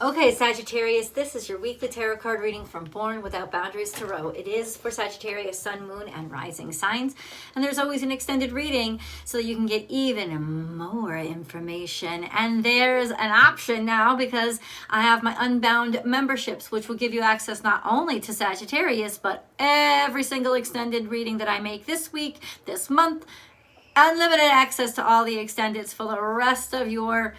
Okay, Sagittarius, this is your weekly tarot card reading from Born Without Boundaries Tarot. It is for Sagittarius, Sun, Moon, and Rising signs. And there's always an extended reading so you can get even more information. And there's an option now because I have my Unbound memberships, which will give you access not only to Sagittarius, but every single extended reading that I make this week, this month. Unlimited access to all the extendeds for the rest of your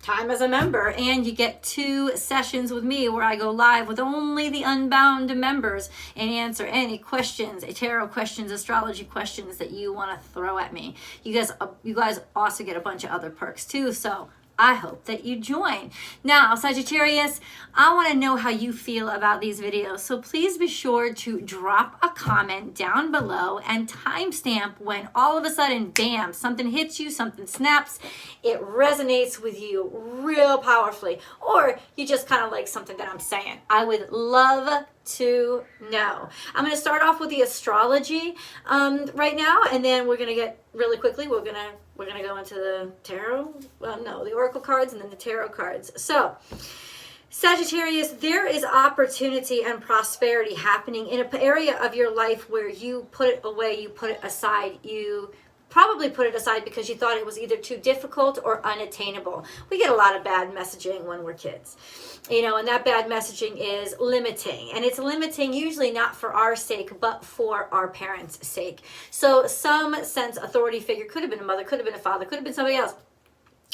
time as a member, and you get 2 sessions with me where I go live with only the Unbound members and answer any questions, tarot questions, astrology questions that you want to throw at me. You guys also get a bunch of other perks too, so I hope that you join. Now, Sagittarius, I want to know how you feel about these videos, so please be sure to drop a comment down below and timestamp when all of a sudden, bam, something hits you, something snaps, it resonates with you real powerfully, or you just kind of like something that I'm saying. I would love to know. I'm going to start off with the astrology right now, and then we're going to get really quickly, we're going to go into the tarot. Well, no, the oracle cards and then the tarot cards. So, Sagittarius, there is opportunity and prosperity happening in an area of your life where you put it away, you put it aside, you probably put it aside because you thought it was either too difficult or unattainable. We get a lot of bad messaging when we're kids, and that bad messaging is limiting, and it's limiting usually not for our sake but for our parents' sake. So some sense authority figure, could have been a mother, could have been a father, could have been somebody else,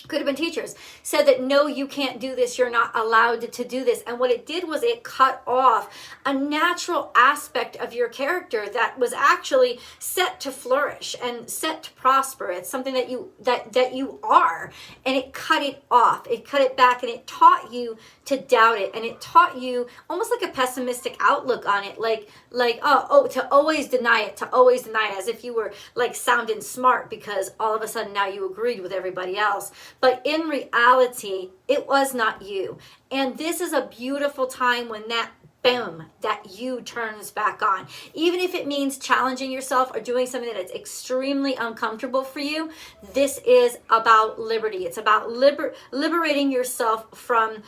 could have been teachers, said that no, you can't do this, you're not allowed to do this. And what it did was it cut off a natural aspect of your character that was actually set to flourish and set to prosper. It's something that you are, and it cut it off, it cut it back, and it taught you to doubt it, and it taught you almost like a pessimistic outlook on it, like to always deny it, as if you were like sounding smart because all of a sudden now you agreed with everybody else. But in reality, it was not you. And this is a beautiful time when that boom, that you turns back on. Even if it means challenging yourself or doing something that is extremely uncomfortable for you, this is about liberty. It's about liberating yourself from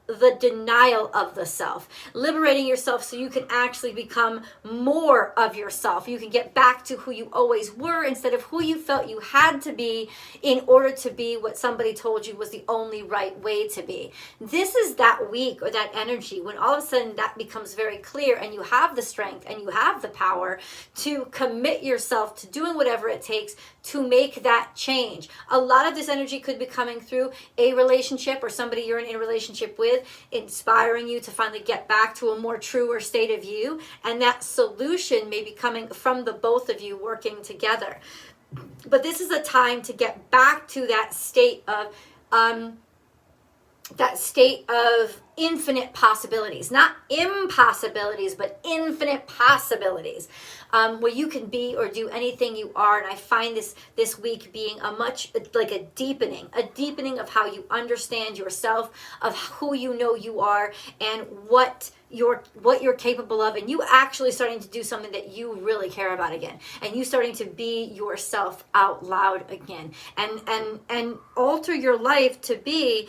the denial of the self. Liberating yourself so you can actually become more of yourself. You can get back to who you always were instead of who you felt you had to be in order to be what somebody told you was the only right way to be. This is that week or that energy when all of a sudden that becomes very clear and you have the strength and you have the power to commit yourself to doing whatever it takes to make that change. A lot of this energy could be coming through a relationship or somebody you're in a relationship with, inspiring you to finally get back to a more truer state of you. And that solution may be coming from the both of you working together. But this is a time to get back to that state of infinite possibilities, not impossibilities, but infinite possibilities, where you can be or do anything you are. And I find this week being a deepening of how you understand yourself, of who you know you are, and what you're capable of, and you actually starting to do something that you really care about again, and you starting to be yourself out loud again, and alter your life to be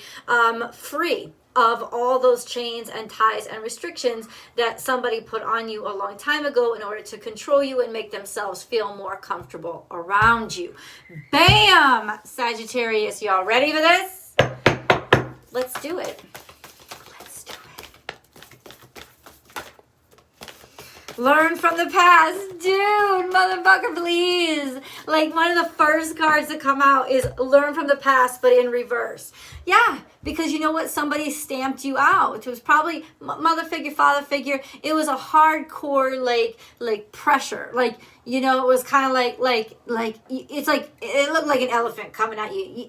free of all those chains and ties and restrictions that somebody put on you a long time ago in order to control you and make themselves feel more comfortable around you. Bam! Sagittarius, y'all ready for this? Let's do it. Learn from the past. Dude, motherfucker, please. Like, one of the first cards to come out is learn from the past, but in reverse. Yeah, because you know what? Somebody stamped you out. It was probably mother figure, father figure. It was a hardcore, like pressure. Like, it was kind of like it's like it looked like an elephant coming at you.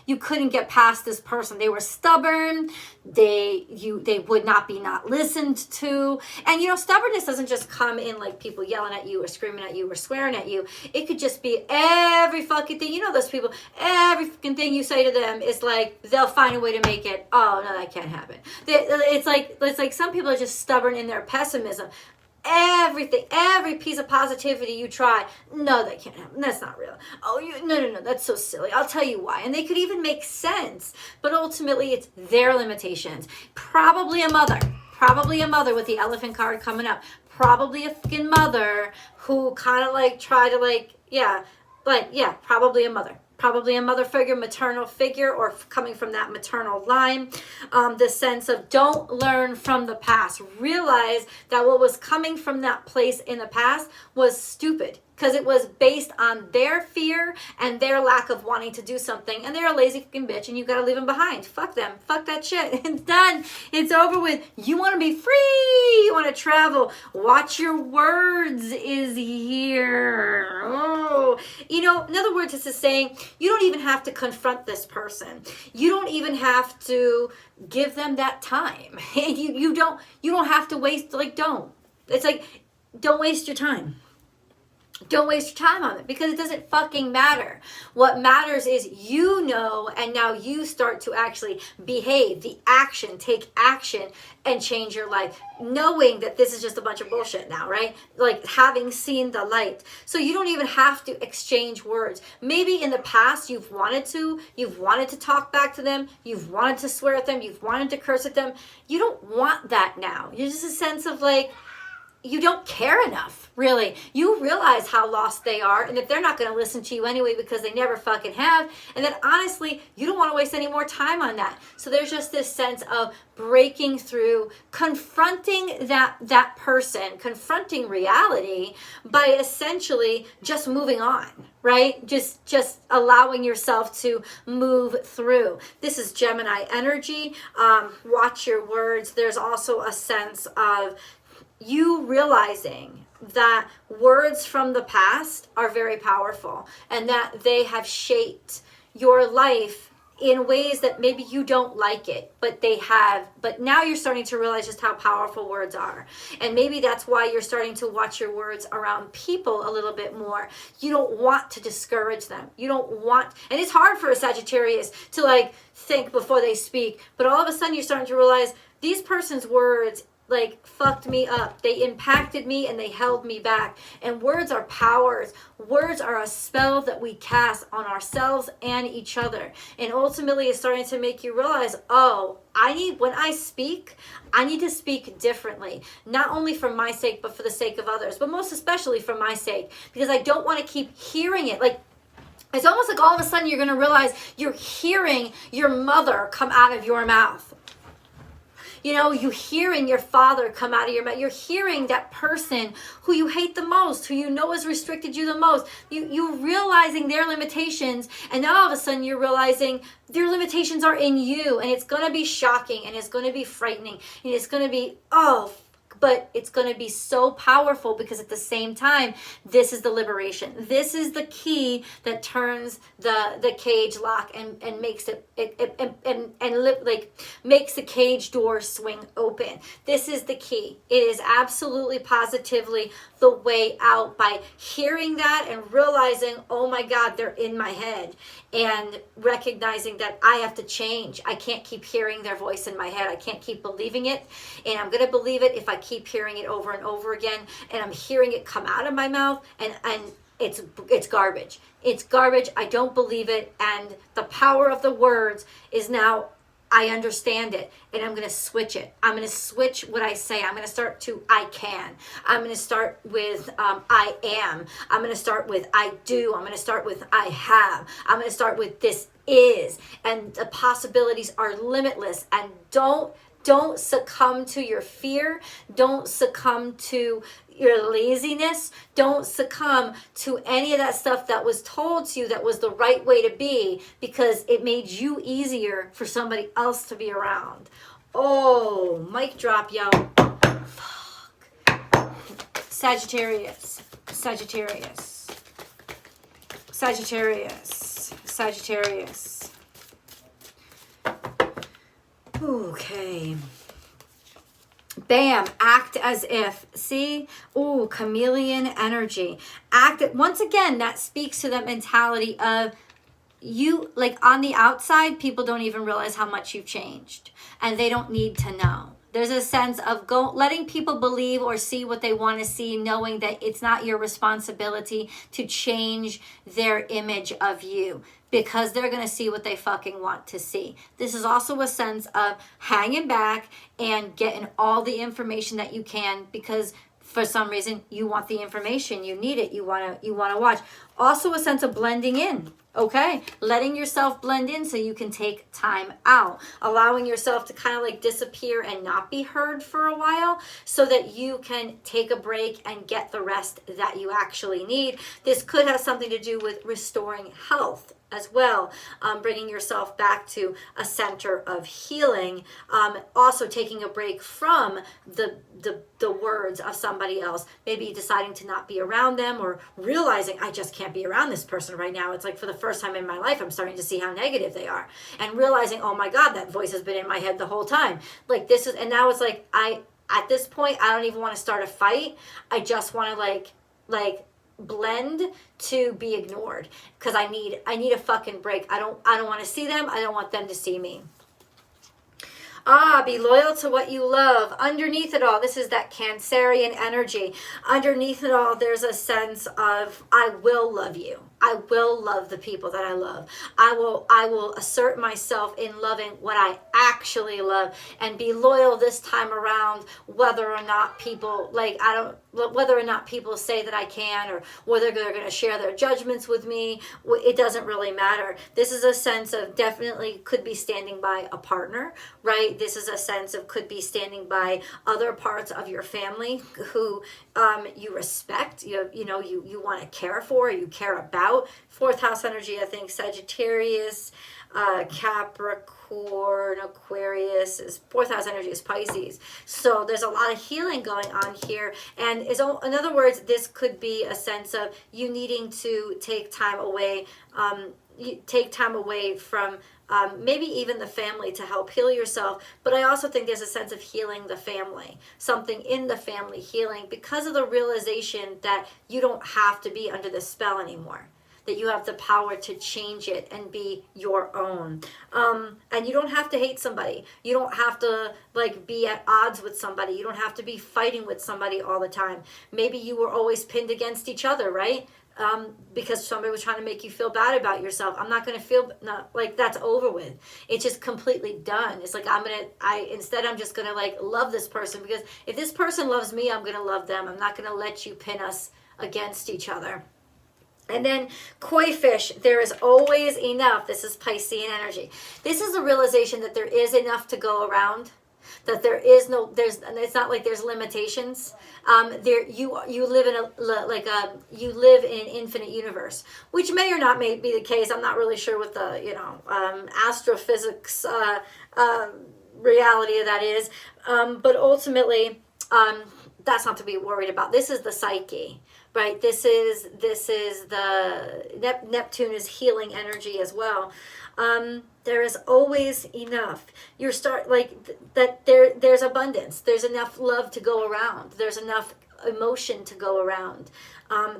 You couldn't get past this person. They were stubborn. They would not be not listened to. And stubbornness doesn't just come in like people yelling at you or screaming at you or swearing at you. It could just be every fucking thing. Those people, every fucking thing you say to them is like they'll find a way to make it. Oh no, that can't happen. It's like some people are just stubborn in their pessimism. everything, every piece of positivity you try. No, that can't happen. That's not real. Oh, no, that's so silly. I'll tell you why. And they could even make sense, but ultimately it's their limitations. Probably a mother with the elephant card coming up. Probably a fucking mother who kind of like try to like, probably a mother. Probably a mother figure, maternal figure, or coming from that maternal line. The sense of don't learn from the past. Realize that what was coming from that place in the past was stupid, because it was based on their fear and their lack of wanting to do something. And they're a lazy fucking bitch, and you got to leave them behind. Fuck them. Fuck that shit. It's done. It's over with. You want to be free. You want to travel. Watch your words is here. Oh. You know, in other words, this is saying you don't even have to confront this person. You don't even have to give them that time. You don't have to waste, like, don't. It's like, don't waste your time. Don't waste your time on it, because it doesn't fucking matter. What matters is you know, and now you start to actually behave, the action, take action and change your life, knowing that this is just a bunch of bullshit now, right? Like having seen the light. So you don't even have to exchange words. Maybe in the past you've wanted to talk back to them, you've wanted to swear at them, you've wanted to curse at them. You don't want that now. You're just a sense of like, you don't care enough, really. You realize how lost they are and that they're not going to listen to you anyway because they never fucking have. And that honestly, you don't want to waste any more time on that. So there's just this sense of breaking through, confronting that person, confronting reality by essentially just moving on, right? Just allowing yourself to move through. This is Gemini energy. Watch your words. There's also a sense of you realizing that words from the past are very powerful and that they have shaped your life in ways that maybe you don't like it, but they have. But now you're starting to realize just how powerful words are. And maybe that's why you're starting to watch your words around people a little bit more. You don't want to discourage them. You don't want, and it's hard for a Sagittarius to like think before they speak, but all of a sudden you're starting to realize these person's words like fucked me up. They impacted me and they held me back. And words are powers. Words are a spell that we cast on ourselves and each other. And ultimately it's starting to make you realize, oh, when I speak, I need to speak differently. Not only for my sake, but for the sake of others. But most especially for my sake. Because I don't want to keep hearing it. Like, it's almost like all of a sudden you're going to realize you're hearing your mother come out of your mouth. You know, you hearing your father come out of your mouth. You're hearing that person who you hate the most, who you know has restricted you the most. You're realizing their limitations, and now all of a sudden you're realizing their limitations are in you, and it's going to be shocking, and it's going to be frightening, and it's going to be, but it's going to be so powerful because at the same time, this is the liberation. This is the key that turns the cage lock and makes makes the cage door swing open. This is the key. It is absolutely positively the way out by hearing that and realizing, oh my God, they're in my head, and recognizing that I have to change. I can't keep hearing their voice in my head. I can't keep believing it, and I'm going to believe it if I keep hearing it over and over again, and I'm hearing it come out of my mouth, and it's garbage. It's garbage. I don't believe it, and the power of the words is now I understand it, and I'm going to switch it. I'm going to switch what I say. I'm going to start to I can. I'm going to start with I am. I'm going to start with I do. I'm going to start with I have. I'm going to start with this is, and the possibilities are limitless. And don't succumb to your fear. Don't succumb to your laziness. Don't succumb to any of that stuff that was told to you that was the right way to be, because it made you easier for somebody else to be around. Oh, mic drop, yo. Fuck. Sagittarius. Sagittarius. Sagittarius. Sagittarius. Okay. Bam, act as if. See? Ooh, chameleon energy. Act, once again, that speaks to that mentality of you, like on the outside, people don't even realize how much you've changed. And they don't need to know. There's a sense of letting people believe or see what they want to see, knowing that it's not your responsibility to change their image of you, because they're going to see what they fucking want to see. This is also a sense of hanging back and getting all the information that you can, because for some reason you want the information, you need it, you want to watch. Also a sense of blending in. Okay, letting yourself blend in so you can take time out, allowing yourself to kind of like disappear and not be heard for a while so that you can take a break and get the rest that you actually need. This could have something to do with restoring health as well, bringing yourself back to a center of healing, also taking a break from the words of somebody else, maybe deciding to not be around them, or realizing I just can't be around this person right now. It's like for the first time in my life, I'm starting to see how negative they are, and realizing, oh my God, that voice has been in my head the whole time. Like this is, and now it's like, at this point, I don't even want to start a fight. I just want to like blend to be ignored, because I need a fucking break. I don't want to see them. I don't want them to see me. Be loyal to what you love. Underneath it all, this is that Cancerian energy. Underneath it all, there's a sense of, I will love you. I will love the people that I love. I will assert myself in loving what I actually love, and be loyal this time around, whether or not people whether or not people say that I can, or whether they're going to share their judgments with me. It doesn't really matter. This is a sense of definitely could be standing by a partner, right? This is a sense of could be standing by other parts of your family who you respect, you want to care for, you care about. Fourth house energy, I think Sagittarius, Capricorn, Aquarius, is fourth house energy is Pisces. So there's a lot of healing going on here. And in other words, this could be a sense of you needing to take time away, from maybe even the family to help heal yourself. But I also think there's a sense of healing the family, something in the family healing, because of the realization that you don't have to be under the spell anymore, that you have the power to change it and be your own. And you don't have to hate somebody. You don't have to be at odds with somebody. You don't have to be fighting with somebody all the time. Maybe you were always pinned against each other, right? Because somebody was trying to make you feel bad about yourself. I'm not going to feel like that's over with. It's just completely done. It's like instead I'm just going to love this person, because if this person loves me, I'm going to love them. I'm not going to let you pin us against each other. And then koi fish, there is always enough. This is Piscean energy. This is a realization that there is enough to go around, that it's not like there's limitations. You live in you live in an infinite universe, which may or not may be the case. I'm not really sure what the astrophysics reality of that is, but ultimately that's not to be worried about. This is the psyche. Right, this is the Neptune is healing energy as well. There is always enough. There's abundance. There's enough love to go around. There's enough emotion to go around.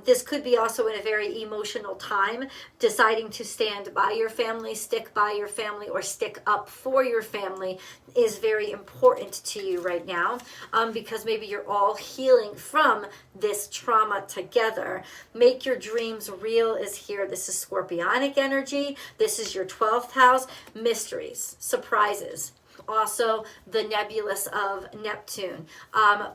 This could be also in a very emotional time, deciding to stand by your family, stick by your family, or stick up for your family is very important to you right now, because maybe you're all healing from this trauma together. Make your dreams real is here. This is Scorpionic energy. This is your 12th house. Mysteries, surprises. Also the nebulous of Neptune,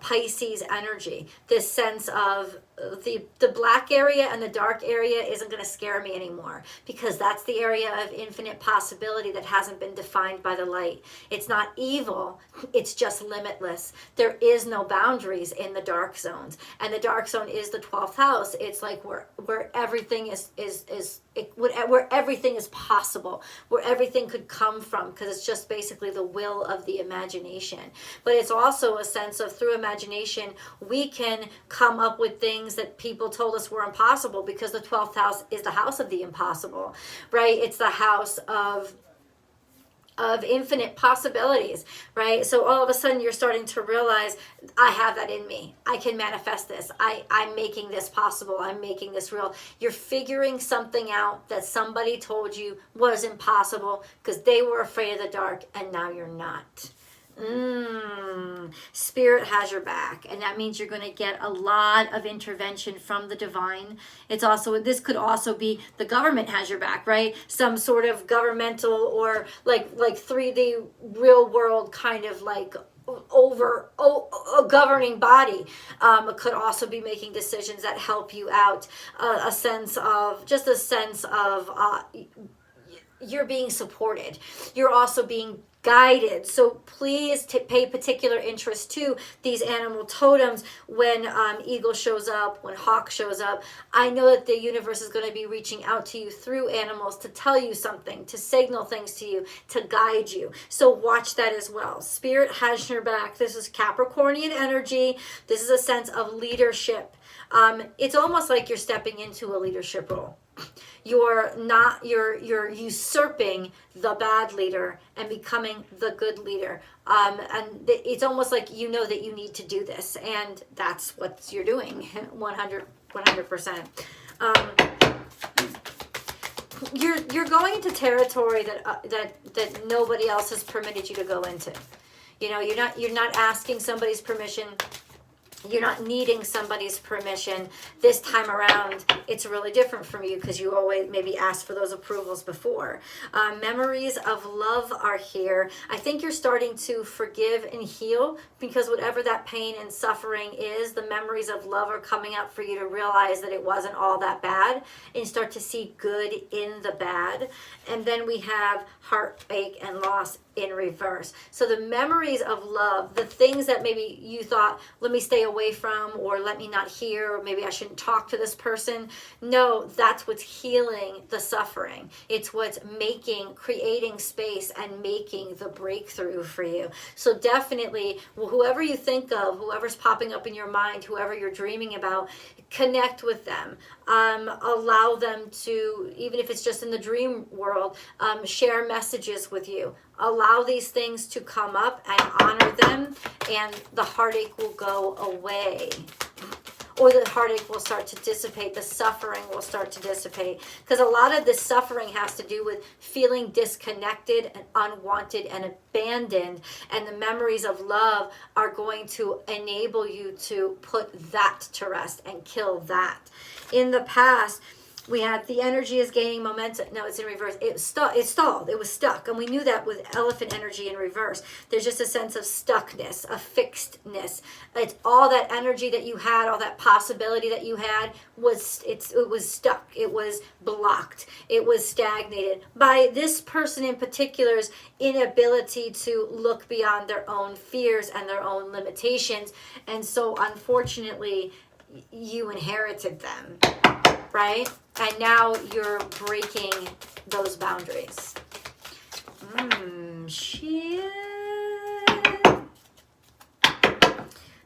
Pisces energy, this sense of the black area and the dark area isn't going to scare me anymore, because that's the area of infinite possibility that hasn't been defined by the light. It's not evil, it's just limitless. There is no boundaries in the dark zones, and the dark zone is the 12th house. It's like where everything where everything is possible, where everything could come from, because it's just basically the will of the imagination. But it's also a sense of, through imagination, we can come up with things that people told us were impossible, because the 12th house is the house of the impossible, right? It's the house of infinite possibilities, right? So all of a sudden you're starting to realize, I have that in me. I can manifest this. I'm making this possible. I'm making this real. You're figuring something out that somebody told you was impossible because they were afraid of the dark, and now you're not. Spirit has your back, and that means you're going to get a lot of intervention from the divine. It's also, this could also be the government has your back, right? Some sort of governmental or like 3D real world kind of like a governing body could also be making decisions that help you out. A sense of you're being supported. You're also being guided. So please pay particular interest to these animal totems when eagle shows up, when hawk shows up. I know that the universe is going to be reaching out to you through animals to tell you something, to signal things to you, to guide you. So watch that as well. Spirit has your back. This is Capricornian energy. This is a sense of leadership. It's almost like you're stepping into a leadership role. You're usurping the bad leader and becoming the good leader. And it's almost like you know that you need to do this, and that's what you're doing 100%. You're going into territory that nobody else has permitted you to go into. You know, you're not asking somebody's permission. You're not needing somebody's permission. This time around, it's really different from you because you always maybe asked for those approvals before. Memories of love are here. I think you're starting to forgive and heal because whatever that pain and suffering is, the memories of love are coming up for you to realize that it wasn't all that bad and start to see good in the bad. And then we have heartache and loss in reverse. So the memories of love, the things that maybe you thought, let me stay away from, or let me not hear, or maybe I shouldn't talk to this person. No, that's what's healing the suffering. It's what's creating space and making the breakthrough for you. So definitely, whoever you think of, whoever's popping up in your mind, whoever you're dreaming about, connect with them. Allow them to, even if it's just in the dream world, share messages with you. Allow these things to come up and honor them, and the heartache will go away. Or the heartache will start to dissipate. The suffering will start to dissipate. Because a lot of this suffering has to do with feeling disconnected and unwanted and abandoned. And the memories of love are going to enable you to put that to rest and kill that. In the past, we had the energy is gaining momentum. No, it's in reverse. It stalled. It was stuck. And we knew that with elephant energy in reverse. There's just a sense of stuckness, a fixedness. It's all that energy that you had, all that possibility that you had it was stuck. It was blocked. It was stagnated by this person in particular's inability to look beyond their own fears and their own limitations. And so unfortunately, you inherited them. Right? And now you're breaking those boundaries. Shit.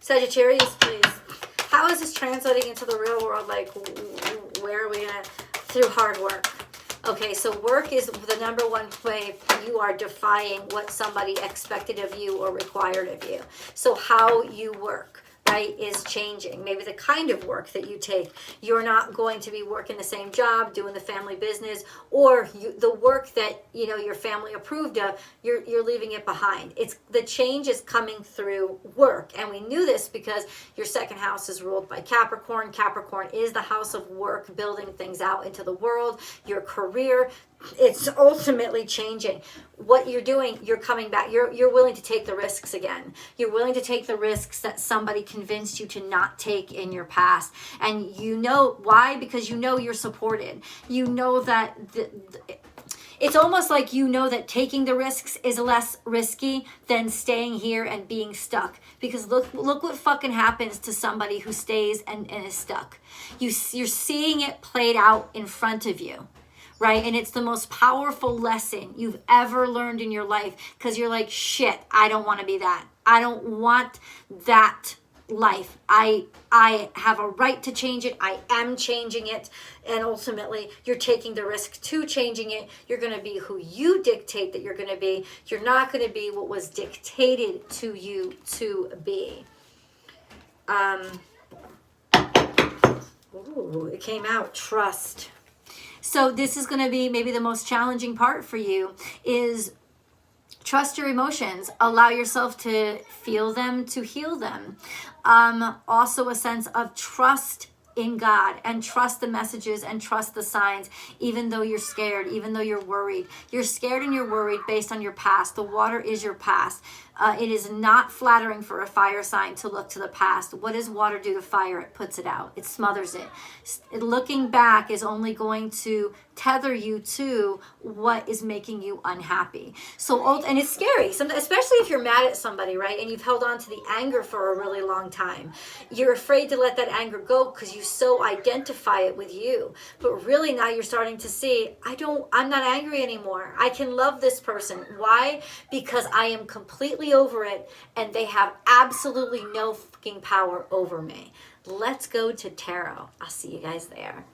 Sagittarius, please. How is this translating into the real world? Like, where are we gonna, through hard work? Okay, so work is the number one way you are defying what somebody expected of you or required of you. So how you work, right, is changing. Maybe the kind of work that you take. You're not going to be working the same job, doing the family business, or the work that your family approved of. You're leaving it behind. It's the change is coming through work, and we knew this because your second house is ruled by Capricorn. Capricorn is the house of work, building things out into the world. Your career. It's ultimately changing. What you're doing, you're coming back. You're willing to take the risks again. You're willing to take the risks that somebody convinced you to not take in your past. And you know why? Because you know you're supported. You know that it's almost like you know that taking the risks is less risky than staying here and being stuck. Because look what fucking happens to somebody who stays and is stuck. You're seeing it played out in front of you. Right? And it's the most powerful lesson you've ever learned in your life, because you're like, shit, I don't want to be that. I don't want that life. I have a right to change it. I am changing it. And ultimately, you're taking the risk to changing it. You're going to be who you dictate that you're going to be. You're not going to be what was dictated to you to be. It came out, trust. So this is going to be maybe the most challenging part for you, is Trust your emotions. Allow yourself to feel them, to heal them. Also a sense of trust in God, and trust the messages and trust the signs, even though you're scared, even though you're worried. You're scared and you're worried based on your past. The water is your past. It is not flattering for a fire sign to look to the past. What does water do to fire? It puts it out. It smothers it. Looking back is only going to tether you to what is making you unhappy. So, and it's scary, especially if you're mad at somebody, right? And you've held on to the anger for a really long time. You're afraid to let that anger go because you so identify it with you. But really now you're starting to see, I'm not angry anymore. I can love this person. Why? Because I am completely over it and they have absolutely no fucking power over me. Let's go to tarot. I'll see you guys there.